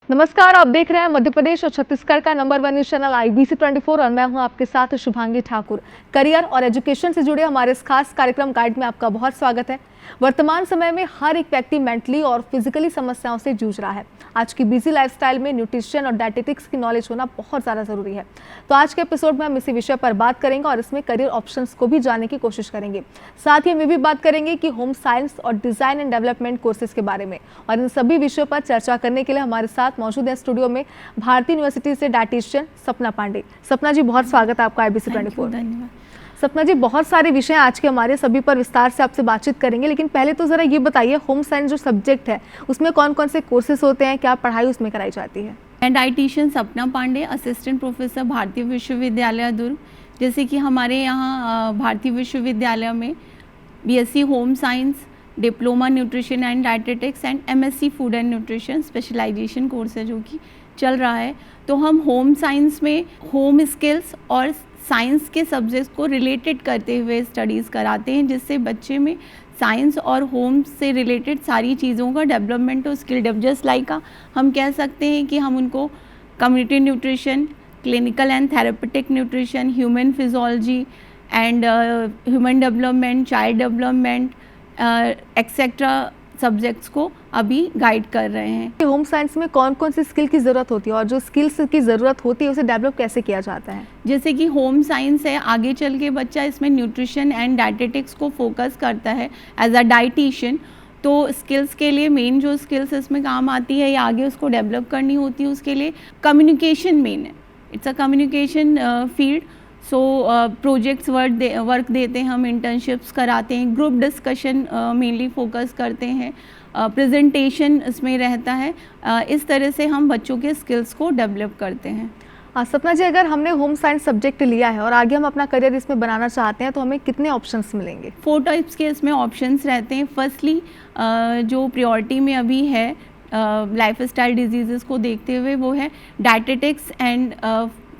नमस्कार, आप देख रहे हैं मध्य प्रदेश और छत्तीसगढ़ का नंबर 1 न्यूज चैनल IBC 24 और मैं हूं आपके साथ शुभांगी ठाकुर। करियर और एजुकेशन से जुड़े हमारे इस खास कार्यक्रम गाइड में आपका बहुत स्वागत है। वर्तमान समय में हर एक व्यक्ति मेंटली और फिजिकली समस्याओं से जूझ रहा है। आज की बिजी लाइफस्टाइल में न्यूट्रिशन और डाइटेटिक्स की नॉलेज होना बहुत ज़्यादा ज़रूरी है। तो आज के एपिसोड में हम इसी विषय पर बात करेंगे और इसमें करियर ऑप्शंस को भी जानने की कोशिश करेंगे। साथ ही हम ये भी बात करेंगे कि होम साइंस और डिज़ाइन एंड डेवलपमेंट कोर्सेज के बारे में। और इन सभी विषयों पर चर्चा करने के लिए हमारे साथ मौजूद है स्टूडियो में भारतीय यूनिवर्सिटी से डाइटिशियन सपना पांडे। सपना जी, बहुत स्वागत है आपका IBC 24। धन्यवाद। सपना जी, बहुत सारे विषय आज के हमारे सभी पर विस्तार से आपसे बातचीत करेंगे, लेकिन पहले तो ज़रा ये बताइए, होम साइंस जो सब्जेक्ट है उसमें कौन कौन से कोर्सेज होते हैं, क्या पढ़ाई उसमें कराई जाती है? मैं डाइटिशियन सपना पांडे, असिस्टेंट प्रोफेसर भारतीय विश्वविद्यालय दुर्ग। जैसे कि हमारे यहाँ भारतीय विश्वविद्यालय में BSc home science, diploma nutrition and dietetics and MSc food and nutrition specialization course है जो कि चल रहा है। तो हम होम साइंस में होम स्किल्स और साइंस के सब्जेक्ट्स को रिलेटेड करते हुए स्टडीज़ कराते हैं, जिससे बच्चे में साइंस और होम से रिलेटेड सारी चीज़ों का डेवलपमेंट और स्किल डेवलप। जस्ट लाइक हम कह सकते हैं कि हम उनको community nutrition, clinical and therapeutic nutrition, human physiology and human development, child development etcetera subjects को अभी गाइड कर रहे हैं। होम साइंस में कौन कौन सी स्किल की ज़रूरत होती है और जो स्किल्स की ज़रूरत होती है उसे डेवलप कैसे किया जाता है? जैसे कि होम साइंस है, आगे चल के बच्चा इसमें न्यूट्रिशन एंड डाइटेटिक्स को फोकस करता है एज अ डाइटिशियन। तो स्किल्स के लिए मेन जो स्किल्स इसमें काम आती है या आगे उसको डेवलप करनी होती है, उसके लिए कम्युनिकेशन मेन है। It's a communication field. So projects work देते हैं, हम इंटर्नशिप्स कराते हैं, ग्रुप डिस्कशन मेनली फोकस करते हैं, प्रेजेंटेशन इसमें रहता है। इस तरह से हम बच्चों के स्किल्स को डेवलप करते हैं। सपना जी, अगर हमने होम साइंस सब्जेक्ट लिया है और आगे हम अपना करियर इसमें बनाना चाहते हैं तो हमें कितने ऑप्शंस मिलेंगे? 4 टाइप्स के इसमें ऑप्शंस रहते हैं। फर्स्टली जो प्रायोरिटी में अभी है लाइफ स्टाइल डिजीज़ को देखते हुए, वो है dietetics and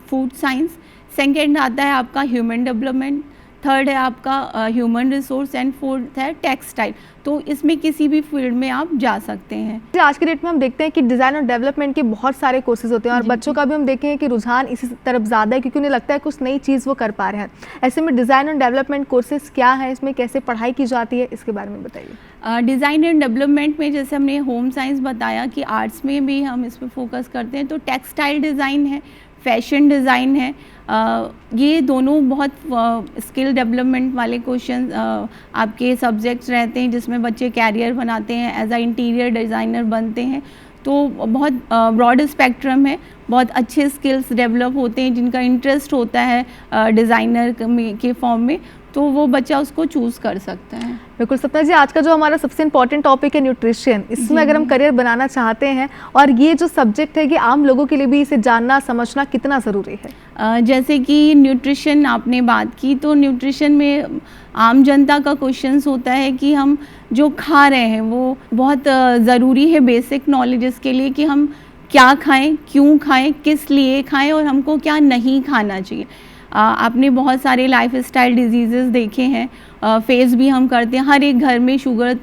food science. Second आता है आपका ह्यूमन डेवलपमेंट, थर्ड है आपका ह्यूमन रिसोर्स एंड फोर्थ है टेक्सटाइल। तो इसमें किसी भी फील्ड में आप जा सकते हैं। आज के डेट में हम देखते हैं कि डिज़ाइन और डेवलपमेंट के बहुत सारे कोर्सेज होते हैं और बच्चों का भी हम देखें कि रुझान इसी तरफ ज़्यादा है क्योंकि उन्हें लगता है कुछ नई चीज़ वो कर पा रहे हैं। ऐसे में डिज़ाइन और डेवलपमेंट कोर्सेज क्या है, इसमें कैसे पढ़ाई की जाती है, इसके बारे में बताइए। डिज़ाइन एंड डेवलपमेंट में जैसे हमने होम साइंस बताया कि आर्ट्स में भी हम इस पर फोकस करते हैं, तो टेक्सटाइल डिज़ाइन है, फैशन डिज़ाइन है। ये दोनों बहुत स्किल डेवलपमेंट वाले क्वेश्चन आपके सब्जेक्ट्स रहते हैं, जिसमें बच्चे कैरियर बनाते हैं, एज अ इंटीरियर डिज़ाइनर बनते हैं। तो बहुत ब्रॉड स्पेक्ट्रम है, बहुत अच्छे स्किल्स डेवलप होते हैं। जिनका इंटरेस्ट होता है डिज़ाइनर के फॉर्म में, तो वो बच्चा उसको चूज़ कर सकता है। बिल्कुल सपना जी, आज का जो हमारा सबसे इम्पोर्टेंट टॉपिक है न्यूट्रिशन, इसमें अगर हम करियर बनाना चाहते हैं और ये जो सब्जेक्ट है कि आम लोगों के लिए भी इसे जानना समझना कितना ज़रूरी है? जैसे कि न्यूट्रिशन आपने बात की, तो न्यूट्रिशन में आम जनता का क्वेश्चंस होता है कि हम जो खा रहे हैं वो बहुत ज़रूरी है बेसिक नॉलेज इसके लिए कि हम क्या खाएं, क्यों खाएं, किस लिए खाएं और हमको क्या नहीं खाना चाहिए। आपने बहुत सारे लाइफ स्टाइल डिजीज़ेस देखे हैं, फेस भी हम करते हैं। हर एक घर में sugar,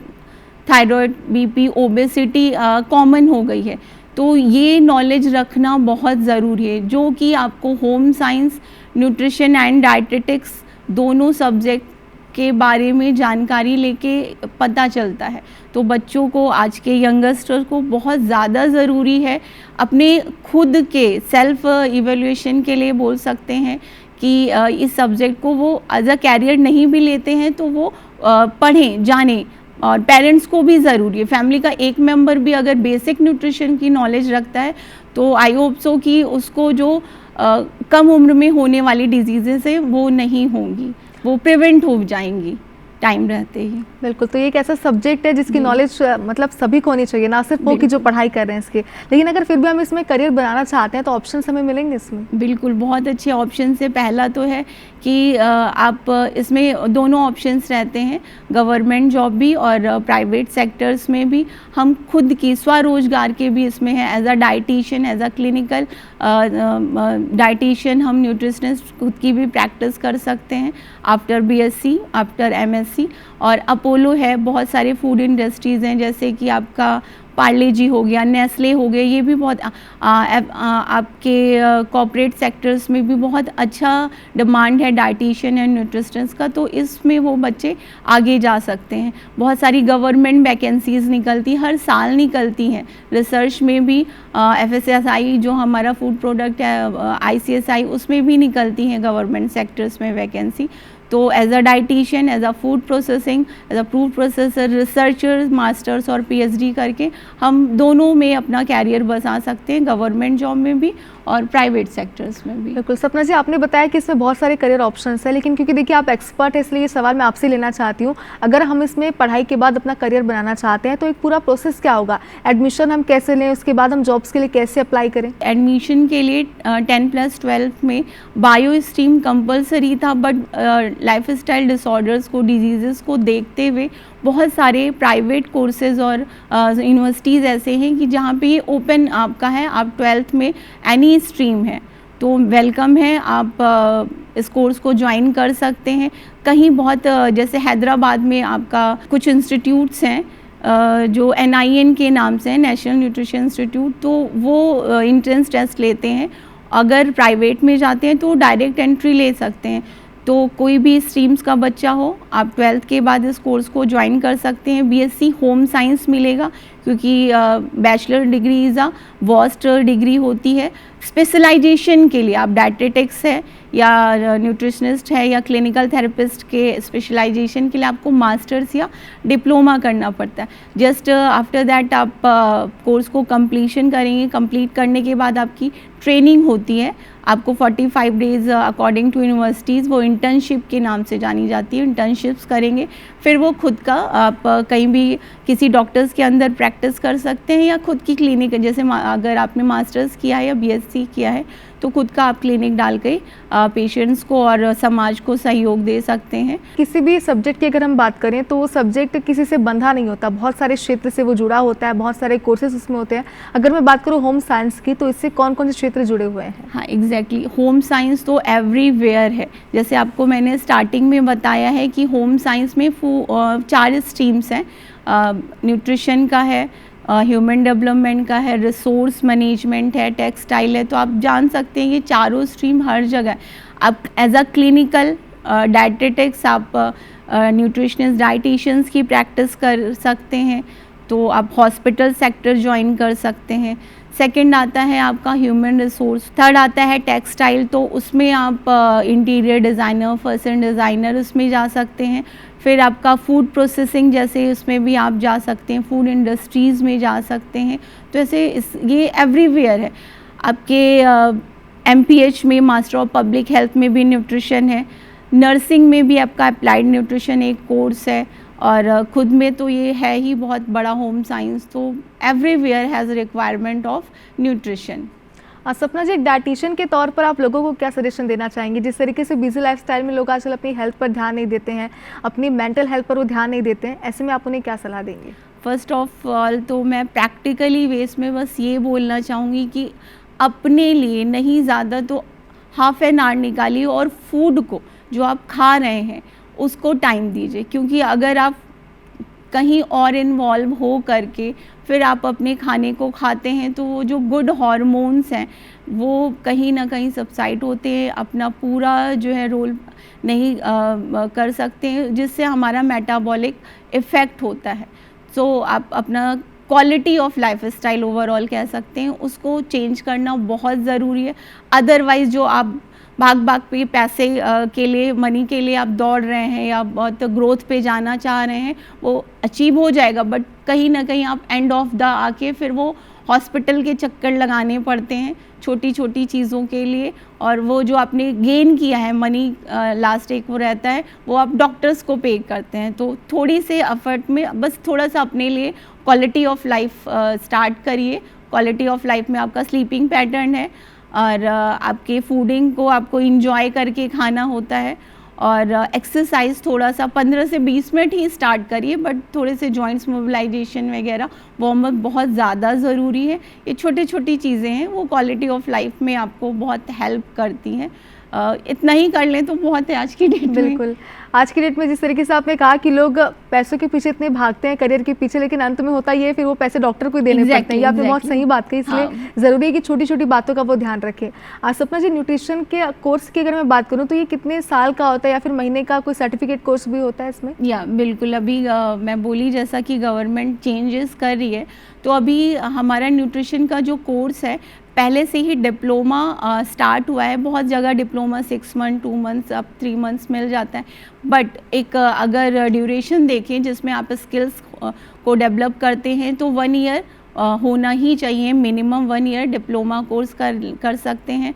thyroid, BP, obesity common हो गई है। तो ये नॉलेज रखना बहुत ज़रूरी है, जो कि आपको home science, nutrition and dietetics दोनों सब्जेक्ट के बारे में जानकारी लेके पता चलता है। तो बच्चों को, आज के यंगस्टर को बहुत ज़्यादा ज़रूरी है अपने खुद के सेल्फ इवैल्यूएशन के लिए बोल सकते हैं कि इस सब्जेक्ट को वो एज अ कैरियर नहीं भी लेते हैं तो वो पढ़ें, जानें। और पेरेंट्स को भी ज़रूरी है, फैमिली का एक मेंबर भी अगर बेसिक न्यूट्रिशन की नॉलेज रखता है तो आई होप सो कि उसको जो कम उम्र में होने वाली डिजीज़ेस है वो नहीं होंगी, वो प्रिवेंट हो जाएंगी टाइम रहते ही। बिल्कुल, तो ये एक ऐसा सब्जेक्ट है जिसकी नॉलेज मतलब सभी को होनी चाहिए, ना सिर्फ वो कि जो पढ़ाई कर रहे हैं इसके। लेकिन अगर फिर भी हम इसमें करियर बनाना चाहते हैं तो ऑप्शंस हमें मिलेंगे इसमें? बिल्कुल, बहुत अच्छे ऑप्शन है। पहला तो है कि आप इसमें दोनों ऑप्शंस रहते हैं, गवर्नमेंट जॉब भी और प्राइवेट सेक्टर्स में भी। हम खुद की स्वरोजगार के भी इसमें है, as a dietitian, as a clinical dietitian हम न्यूट्रिशनिस्ट खुद की भी प्रैक्टिस कर सकते हैं आफ्टर BSc, आफ्टर MSc। और अपोलो है, बहुत सारे फूड इंडस्ट्रीज़ हैं, जैसे कि आपका पार्ले जी हो गया, नेस्ले हो गया, ये भी बहुत आपके कॉर्पोरेट सेक्टर्स में भी बहुत अच्छा डिमांड है डाइटिशियन एंड न्यूट्रिशनिस्ट का, तो इसमें वो बच्चे आगे जा सकते हैं। बहुत सारी गवर्नमेंट वैकेंसीज़ निकलती, हर साल निकलती हैं। रिसर्च में भी FSSAI जो हमारा फूड प्रोडक्ट है, ICSI, उसमें भी निकलती हैं गवर्नमेंट सेक्टर्स में वैकेंसी। तो as a dietitian, as a food processing, as a food processor, researcher, masters और PhD करके हम दोनों में अपना कैरियर बसा सकते हैं, गवर्नमेंट जॉब में भी और प्राइवेट सेक्टर्स में भी। बिल्कुल सपना जी, आपने बताया कि इसमें बहुत सारे करियर ऑप्शंस हैं, लेकिन क्योंकि देखिए आप एक्सपर्ट है, इसलिए ये सवाल मैं आपसे लेना चाहती हूँ। अगर हम इसमें पढ़ाई के बाद अपना करियर बनाना चाहते हैं तो एक पूरा प्रोसेस क्या होगा? एडमिशन हम कैसे लें, उसके बाद हम जॉब्स के लिए कैसे अप्लाई करें? एडमिशन के लिए 10+12 में बायो स्ट्रीम कंपलसरी था, बट लाइफस्टाइल डिसऑर्डर्स को, डिजीज़ को देखते हुए बहुत सारे प्राइवेट कोर्सेज़ और यूनिवर्सिटीज़ ऐसे हैं कि जहाँ पे ये ओपन आपका है, आप 12th में एनी स्ट्रीम है तो वेलकम है, आप इस कोर्स को ज्वाइन कर सकते हैं। कहीं बहुत जैसे हैदराबाद में आपका कुछ इंस्टीट्यूट्स हैं जो NIN के नाम से है, नेशनल न्यूट्रिशन इंस्टीट्यूट, तो वो एंट्रेंस टेस्ट लेते हैं। अगर प्राइवेट में जाते हैं तो डायरेक्ट एंट्री ले सकते हैं। तो कोई भी स्ट्रीम्स का बच्चा हो, आप 12th के बाद इस कोर्स को ज्वाइन कर सकते हैं। BSc होम साइंस मिलेगा, क्योंकि bachelor degree is a vast degree होती है। स्पेशलाइजेशन के लिए आप डाइटेटिक्स है या न्यूट्रिशनिस्ट है या क्लिनिकल थेरेपिस्ट के स्पेशलाइजेशन के लिए आपको मास्टर्स या डिप्लोमा करना पड़ता है। जस्ट आफ्टर दैट आप कोर्स को कंप्लीशन करेंगे। कंप्लीट करने के बाद आपकी ट्रेनिंग होती है, आपको 45 डेज़ अकॉर्डिंग टू यूनिवर्सिटीज़ वो इंटर्नशिप के नाम से जानी जाती है। इंटर्नशिप्स करेंगे, फिर वो खुद का आप कहीं भी किसी डॉक्टर्स के अंदर प्रैक्टिस कर सकते हैं या खुद की क्लिनिक, जैसे अगर आपने मास्टर्स किया है या BSc किया है तो खुद का आप क्लिनिक डाल के पेशेंट्स को और समाज को सहयोग दे सकते हैं। किसी भी सब्जेक्ट की अगर हम बात करें तो वो सब्जेक्ट किसी से बंधा नहीं होता, बहुत सारे क्षेत्र से वो जुड़ा होता है, बहुत सारे कोर्सेज उसमें होते हैं। अगर मैं बात करूँ होम साइंस की, तो इससे कौन कौन से क्षेत्र जुड़े हुए हैं? हाँ, एग्जैक्टली, होम साइंस तो एवरीवेयर है। जैसे आपको मैंने स्टार्टिंग में बताया है कि होम साइंस में 4 स्ट्रीम्स हैं। न्यूट्रिशन का है, ह्यूमन डेवलपमेंट का है, रिसोर्स मैनेजमेंट है, टेक्सटाइल है। तो आप जान सकते हैं ये चारों स्ट्रीम हर जगह। आप एज अ क्लिनिकल डाइटेटिक्स, आप न्यूट्रिशनिस्ट, डाइटिशियंस की प्रैक्टिस कर सकते हैं, तो आप हॉस्पिटल सेक्टर ज्वाइन कर सकते हैं। सेकंड आता है आपका ह्यूमन रिसोर्स। थर्ड आता है टेक्सटाइल, तो उसमें आप इंटीरियर डिज़ाइनर, फैशन डिज़ाइनर उसमें जा सकते हैं। फिर आपका फूड प्रोसेसिंग, जैसे उसमें भी आप जा सकते हैं, फूड इंडस्ट्रीज़ में जा सकते हैं। तो ऐसे ये एवरीवेयर है। आपके MPH में, मास्टर ऑफ पब्लिक हेल्थ में भी न्यूट्रिशन है। नर्सिंग में भी आपका अप्लाइड न्यूट्रिशन एक कोर्स है, और खुद में तो ये है ही बहुत बड़ा होम साइंस। तो everywhere has requirement of nutrition. सपना जी, एक डाइटिशियन के तौर पर आप लोगों को क्या सजेशन देना चाहेंगे? जिस तरीके से बिजी लाइफस्टाइल में लोग आजकल अपनी हेल्थ पर ध्यान नहीं देते हैं, अपनी मेंटल हेल्थ पर वो ध्यान नहीं देते हैं, ऐसे में आप उन्हें क्या सलाह देंगे? फर्स्ट ऑफ ऑल तो मैं प्रैक्टिकली वेस में बस ये बोलना चाहूँगी कि अपने लिए नहीं, ज़्यादा तो हाफ एन आवर निकालिए और फूड को, जो आप खा रहे हैं उसको टाइम दीजिए। क्योंकि अगर आप कहीं और इन्वॉल्व हो करके फिर आप अपने खाने को खाते हैं तो वो जो गुड हार्मोन्स हैं वो कहीं ना कहीं सबसाइड होते हैं, अपना पूरा जो है रोल नहीं कर सकते हैं, जिससे हमारा मेटाबॉलिक इफ़ेक्ट होता है। सो आप अपना quality of life style overall कह सकते हैं, उसको चेंज करना बहुत ज़रूरी है। अदरवाइज़ जो आप भाग पे पैसे के लिए, मनी के लिए आप दौड़ रहे हैं या बहुत ग्रोथ पे जाना चाह रहे हैं, वो अचीव हो जाएगा, बट कहीं ना कहीं आप एंड ऑफ द आके फिर वो हॉस्पिटल के चक्कर लगाने पड़ते हैं छोटी छोटी चीज़ों के लिए, और वो जो आपने गेन किया है मनी, लास्ट एक वो रहता है, वो आप डॉक्टर्स को पे करते हैं। तो थोड़ी से एफर्ट में बस थोड़ा सा अपने लिए क्वालिटी ऑफ लाइफ स्टार्ट करिए। क्वालिटी ऑफ लाइफ में आपका स्लीपिंग पैटर्न है, और आपके फूडिंग को आपको इंजॉय करके खाना होता है, और एक्सरसाइज थोड़ा सा 15 से 20 मिनट ही स्टार्ट करिए, बट थोड़े से जॉइंट्स मोबिलाइजेशन वगैरह, वार्म अप बहुत ज़्यादा ज़रूरी है। ये छोटी छोटी चीज़ें हैं, वो क्वालिटी ऑफ लाइफ में आपको बहुत हेल्प करती हैं। इतना ही कर लें तो बहुत है आज की डेट में। बिल्कुल, आज की डेट में जिस तरीके से आपने कहा कि लोग पैसों के पीछे इतने भागते हैं, करियर के पीछे, लेकिन अंत में होता ये है फिर वो पैसे डॉक्टर को ही देने पड़ते हैं। ये आपने बहुत सही बात कही, इसलिए ज़रूरी है कि छोटी छोटी बातों का वो ध्यान रखें। सपना जी, न्यूट्रिशन के कोर्स की अगर मैं बात करूँ तो ये कितने साल का होता है या फिर महीने का कोई सर्टिफिकेट कोर्स भी होता है इसमें? या बिल्कुल, अभी मैं बोली जैसा कि गवर्नमेंट चेंजेस कर रही है, तो अभी हमारा न्यूट्रिशन का जो कोर्स है पहले से ही डिप्लोमा स्टार्ट हुआ है। बहुत जगह डिप्लोमा 6 मंथ, 2 मंथ्स, अब 3 मंथ्स मिल जाता है। बट एक अगर ड्यूरेशन देखें जिसमें आप स्किल्स को डेवलप करते हैं तो 1 ईयर होना ही चाहिए, मिनिमम 1 ईयर डिप्लोमा कोर्स कर सकते हैं।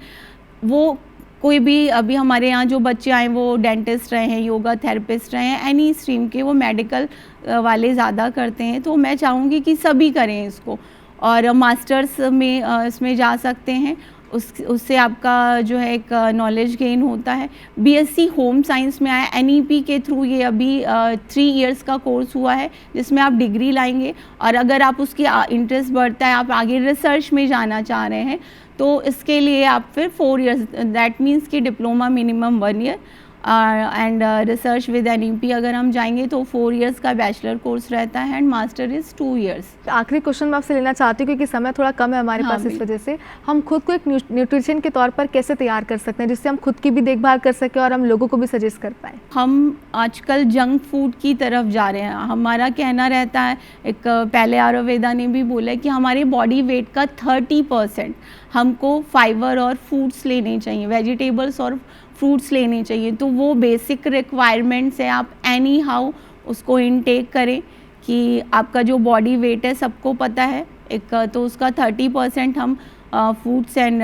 वो कोई भी, अभी हमारे यहाँ जो बच्चे आए वो डेंटिस्ट रहे हैं, योगा थेरेपिस्ट रहे हैं, एनी स्ट्रीम के, वो मेडिकल वाले ज़्यादा करते हैं। तो मैं चाहूँगी कि सभी करें इसको, और मास्टर्स में इसमें जा सकते हैं। उससे आपका जो है एक नॉलेज गेन होता है। बीएससी होम साइंस में आया, एनईपी के थ्रू ये अभी 3 इयर्स का कोर्स हुआ है जिसमें आप डिग्री लाएंगे, और अगर आप उसकी इंटरेस्ट बढ़ता है, आप आगे रिसर्च में जाना चाह रहे हैं, तो इसके लिए आप फिर 4 इयर्स, दैट मीन्स कि diploma minimum 1 year and research with NEP अगर हम जाएंगे तो 4 इयर्स का बैचलर कोर्स रहता है एंड मास्टर इज़ 2 इयर्स। आखिरी क्वेश्चन मैं आपसे लेना चाहती हूँ क्योंकि समय थोड़ा कम है हमारे पास, इस वजह से हम खुद को एक न्यूट्रिशन के तौर पर कैसे तैयार कर सकते हैं जिससे हम खुद की भी देखभाल कर सकें और हम लोगों को भी सजेस्ट कर पाएँ? हम आजकल जंक फूड की तरफ जा रहे हैं। हमारा कहना रहता है, एक पहले आयुर्वेदा ने भी बोला है कि हमारे बॉडी वेट का 30% हमको फाइबर और फ्रूट्स लेने चाहिए, वेजिटेबल्स और फ्रूट्स लेने चाहिए। तो वो बेसिक रिक्वायरमेंट्स है, आप एनी हाउ उसको इनटेक करें कि आपका जो बॉडी वेट है सबको पता है, एक तो उसका 30% हम फ्रूट्स एंड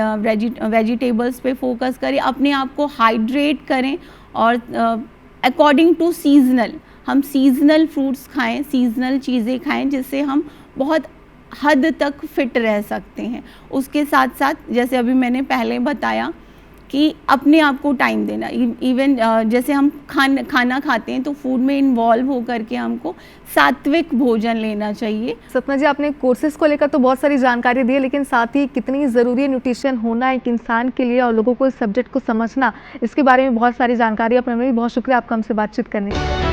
वेजिटेबल्स पे फोकस करें, अपने आप को हाइड्रेट करें, और अकॉर्डिंग टू सीजनल, हम सीजनल फ्रूट्स खाएं, सीजनल चीज़ें खाएं, जिससे हम बहुत हद तक फिट रह सकते हैं। उसके साथ साथ जैसे अभी मैंने पहले बताया कि अपने आप को टाइम देना, इवन जैसे हम खाना खाते हैं तो फूड में इन्वॉल्व होकर के हमको सात्विक भोजन लेना चाहिए। सपना जी, आपने कोर्सेज को लेकर तो बहुत सारी जानकारी दी है, लेकिन साथ ही कितनी ज़रूरी है न्यूट्रिशन होना एक इंसान के लिए और लोगों को इस सब्जेक्ट को समझना, इसके बारे में बहुत सारी जानकारी आपने, बहुत शुक्रिया आपका हमसे बातचीत करने के लिए।